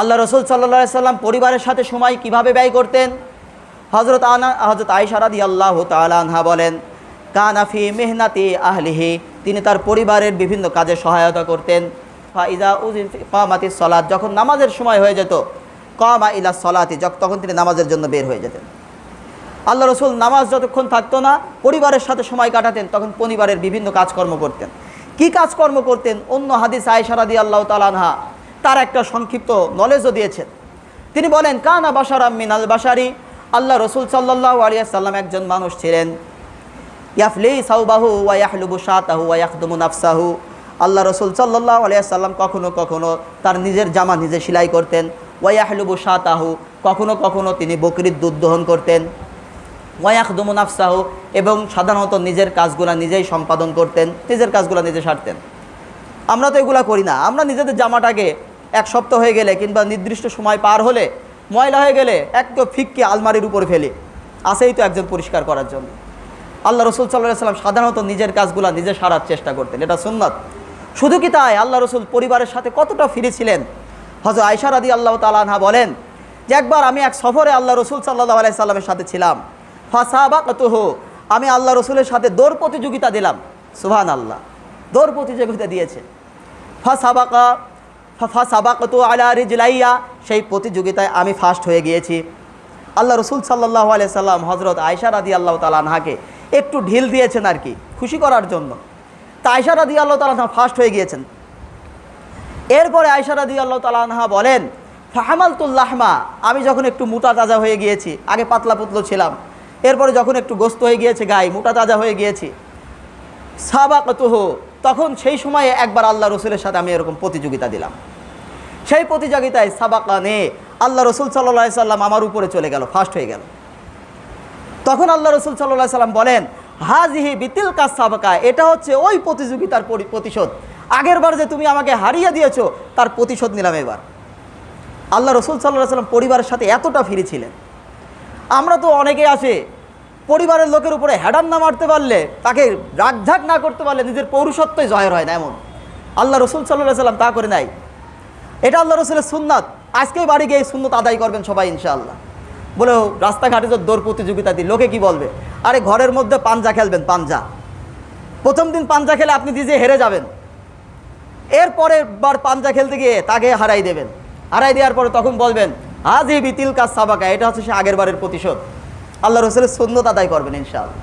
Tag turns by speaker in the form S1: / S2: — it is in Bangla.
S1: আল্লাহ রসুল সাল্লাল্লাহু আলাইহি সাল্লাম পরিবারের সাথে সময় কিভাবে ব্যয় করতেন? হযরত আয়েশা রাদিয়াল্লাহু তাআলা আনহা বলেন, কানা ফি মিহনাতি আহলিহি, তিনি তার পরিবারের বিভিন্ন কাজে সহায়তা করতেন। ফাইজা কামাতিস সালাত, যখন নামাজের সময় হয়ে যেত, কামা ইলা সালাতি, তখন তিনি নামাজের জন্য বের হয়ে যেতেন। আল্লাহ রসুল নামাজ যতক্ষণ থাকতো না, পরিবারের সাথে সময় কাটাতেন, তখন পরিবারের বিভিন্ন কাজকর্ম করতেন। কি কাজকর্ম করতেন? অন্য হাদিস আয়েশা রাদিয়াল্লাহু তাআলা আনহা তার একটা সংক্ষিপ্ত নলেজও দিয়েছেন। তিনি বলেন, কানা বাশারাম মিনাল বাশারি, আল্লাহ রসুল সাল্লাল্লাহু আলাইহি ওয়াসাল্লাম একজন মানুষ ছিলেন। ইয়াফলি সাওবাহু ওয়া ইয়াহলুবু শাতাহু ওয়া ইয়াখদুমু নাফসাহু, আল্লাহ রসুল সাল্লাল্লাহু আলাইহি ওয়াসাল্লাম কখনো কখনো তার নিজের জামা নিজে সেলাই করতেন। ওয়া ইয়াহলুবু শাতাহু, কখনো কখনো তিনি বকরির দুধ দহন করতেন। ওয়া ইয়াখদুমু নাফসাহু, এবং সাধারণত নিজের কাজগুলো নিজেই সম্পাদন করতেন, নিজের কাজগুলো নিজে সারতেন। আমরা তো এগুলা করি না। আমরা নিজেদের জামাটাকে এক সপ্তাহ হয়ে গেলে কিংবা নির্দিষ্ট সময় পার হলে ময়লা হয়ে গেলে একটু ফিক্কে আলমারির উপরে ফেলি, আসেই তো একজন পরিষ্কার করার জন্য। আল্লাহ রসুল সাল্লাল্লাহু আলাইহি ওয়াসাল্লাম সাধারণত নিজের কাজগুলো নিজে সারার চেষ্টা করতেন, এটা সুন্নাত। শুধু কি তাই, আল্লাহ রসুল পরিবারের সাথে কতটা ফ্রি ছিলেন। হযরত আয়েশা রাদিয়াল্লাহু তাআলা আনহা বলেন যে একবার আমি এক সফরে আল্লাহ রসুল সাল্লাল্লাহু আলাইহি সাল্লামের সাথে ছিলাম। ফাসাবাকাতুহু, আমি আল্লাহ রসুলের সাথে দৌড় প্রতিযোগিতা দিলাম। সুবহানাল্লাহ, দৌড় প্রতিযোগিতা দিয়েছে। ফাসাবাকাতু আলা রিজলাইয়া, সেই প্রতিযোগিতায় আমি ফার্স্ট হয়ে গিয়েছি। আল্লাহ রসুল সাল্লাল্লাহু আলাইহি সাল্লাম হযরত আয়েশা রাদিয়াল্লাহু তাআলা আনহাকে একটু ঢিল দিয়েছেন আর কি, খুশি করার জন্য। তা আয়েশা রাদিয়াল্লাহু তাআলা আনহা ফার্স্ট হয়ে গিয়েছেন। এরপরে আয়েশা রাদিয়াল্লাহু তাআলা আনহা বলেন, ফাহামালতুল লাহমা, আমি যখন একটু মোটা তাজা হয়ে গিয়েছি, আগে পাতলা পুতলো ছিলাম, এরপরে যখন একটু গোস্ত হয়ে গিয়েছে, গায়ে মোটা তাজা হয়ে গিয়েছি, সাবাকাতুহু, তখন সেই সময়ে একবার আল্লাহ রসুলের সাথে আমি এরকম প্রতিযোগিতা দিলাম। সেই প্রতিযোগিতায় সাবাকানে, আল্লাহ রসুল সাল্লাল্লাহু আলাইহি সাল্লাম আমার উপরে চলে গেল, ফার্স্ট হয়ে গেল। তখন আল্লাহ রসুল সাল্লাল্লাহু আলাইহি সাল্লাম বলেন, হাজিহি বিতিলকা সাবাকা, এটা হচ্ছে ওই প্রতিযোগিতার প্রতিশোধ। আগের বার যে তুমি আমাকে হারিয়ে দিয়েছো, তার প্রতিশোধ নিলাম এবার। আল্লাহ রসুল সাল্লাল্লাহু আলাইহি সাল্লাম পরিবারের সাথে এতটা ফ্রি ছিলেন। আমরা তো অনেকে আছে, পরিবারের লোকের উপরে হেডান না মারতে পারলে, তাকে রাগঝাক না করতে পারলে নিজের পৌরুষত্বই জয়ের হয় না, এমন। আল্লাহ রসুল সাল্লাল্লাহু আলাইহি সাল্লাম তা করে নাই। এটা আল্লাহ রসুলের সুন্নাত। আজকেই বাড়ি গিয়ে সুন্নাত আদায় করবেন সবাই ইনশাআল্লাহ। বলে রাস্তাঘাটে যদি দৌড় প্রতিযোগিতা দিই, লোকে কি বলবে? আরে ঘরের মধ্যে পাঞ্জা খেলবেন, পাঞ্জা। প্রথম দিন পাঞ্জা খেলে আপনি নিজে হেরে যাবেন, এরপরের বার পাঞ্জা খেলতে গিয়ে তাকে হারাই দেবেন। হারাই দেওয়ার পরে তখন বলবেন, হাজি বিতিলকা সাবাকা, এটা হচ্ছে সে আগের বারের প্রতিশোধ। আল্লাহ রসুলের সুন্নাত আদায় করবেন ইনশাআল্লাহ।